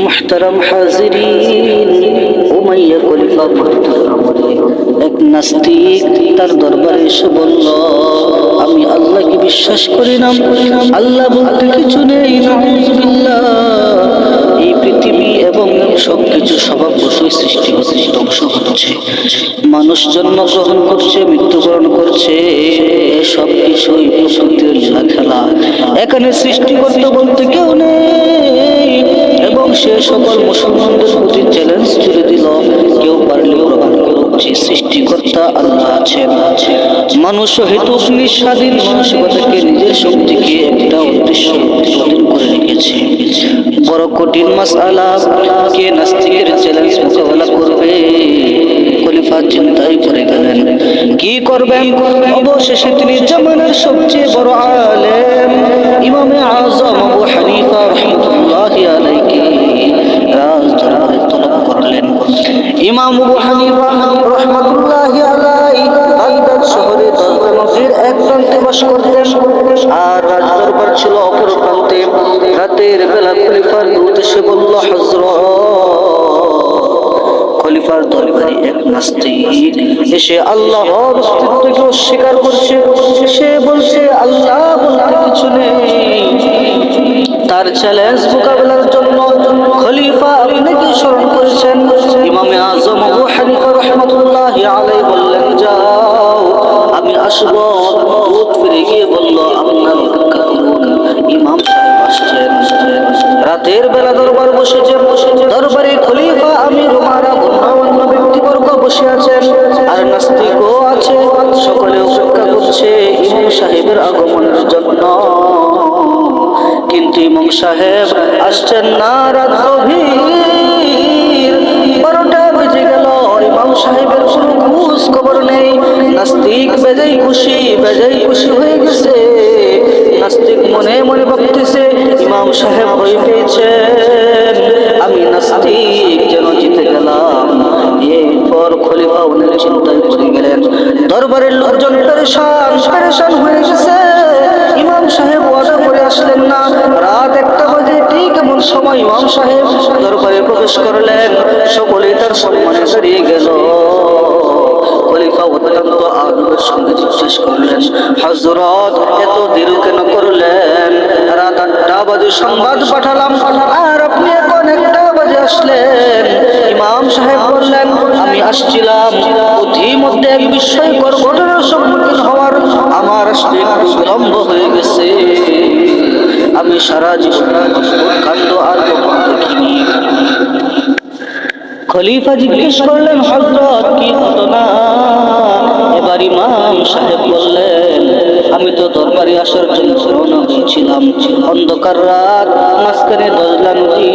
মুহতারাম হাজিরিন, উমাইয়া খলিফা এক নাস্তিক তার দরবারে এসে বলল, আমি আল্লাহকে বিশ্বাস করি না, আল্লাহ বলতে কিছু নেই, নাউযুবিল্লাহ। এই পৃথিবী এবং সবকিছু স্বভাবতই সৃষ্টি হচ্ছে, ধ্বংস হচ্ছে, মানুষ জন্মগ্রহণ করছে, মৃত্যুবরণ করছে, সব কিছুই প্রকৃতির লীলা খেলা। এখানে সৃষ্টিকর্তা বলতে কেউ নেই, এবং সে সকল মুসলমানদের প্রতি চ্যালেঞ্জ ছুড়ে দিল, কেউ পারলে প্রমাণ করুক যে সৃষ্টিকর্তা আল্লাহ আছেন। মানুষ হেতুক নিঃস্বাধীন মানসিকতাকে, নিজের শক্তিকে একটা উদ্দেশ্য অধীন করে রেখেছে। বড় কঠিন মাসআলা, কে নাস্তিকের চ্যালেঞ্জ মোকাবেলা করবে? খলিফা চিন্তায় পড়ে গেলেন, কি করবেন? অবশেষে তিনি জামানার সবচেয়ে বড় আলেম ইমামে আযম আবু হানিফা রাহমাতুল্লাহি আলাইহি রাজদরবারে তলব করলেন। ইমাম আবু হানিফা রাহমাতুল্লাহি আলাইহি বাগদাদ শহরে নদীর এক প্রান্তে বাস করতেন, আর রাজদরবার ছিল অপর প্রান্তে। রাতের বেলা খলিফার দূত এসে বলল, হযরত, খলিফার দরবারে এক নাস্তিক এসে আল্লাহর অস্তিত্বকে অস্বীকার করছে। সে বলছে আল্লাহ বলতে কিছু নেই। তার চ্যালেঞ্জ মোকাবেলার জন্য খলিফা আপনাকে স্মরণ করেছেন। ইমামে আযম আবু হানিফা রাহমাতুল্লাহি আলাইহি বললেন, যাও, আমি আসব। দূত ফিরে গিয়ে বলল, আপনার অপেক্ষা করুন, ইমাম সাহেব আসছেন। রাতের বেলা দরবার বসেছে, দরবারে খলিফা, আমির, উমারা, গণ্যমান্য ব্যক্তিবর্গ বসে আছেন, আর নাস্তিকও আছে। সকলে অপেক্ষা করছে ইমাম সাহেবের আগমনের জন্য, কিন্তু ইমাম সাহেব আসছেন না। রাত গভীর, 12টা বেজে গেল, ইমাম সাহেবের কোনো খোঁজ খবর নেই। নাস্তিক বেজায় খুশি হয়ে গেছে। নাস্তিক মনে মনে ভাবতেছে, ইমাম সাহেব ভয় পেয়েছেন, আমি নাস্তিক যেন জিতে গেলাম। এরপর খলিফা অনেক চিন্তায় পড়ে গেলেন। দরবারের লোকজন পেরেশান হয়ে গেছে। ইমাম সাহেব ওয়াদা করে আসলেন না। রাত 1টা বাজে, ঠিক এমন সময় ইমাম সাহেব দরবারে প্রবেশ করলেন। সকলেই তার সম্মানে দাঁড়িয়ে গেল। খলিফা অত্যন্ত আদবের সঙ্গে জিজ্ঞেস করলেন, হযরত, এত দেরি কেন করলেন? রাত 8টা বাজে সংবাদ পাঠালাম, আর আপনি এখন 1টা বাজে আসলেন। ইমাম সাহেব বললেন, আমি আসছিলাম, মধ্যে এক বিস্ময়কর ঘটনার সম্মুখীন হওয়ার আমার আসতে একটু বিলম্ব হয়ে গেছে। আমি সারা জীবন কাণ্ড আর কখনো দেখিনি। খলিফা জিজ্ঞেস করলেন, হযরত, কি ঘটনা? এবার ইমাম সাহেব বললেন, আমি তো দরবারে আসার জন্য রওনা হয়েছিলাম। অন্ধকার রাত, মাঝখানে দজলা নদী।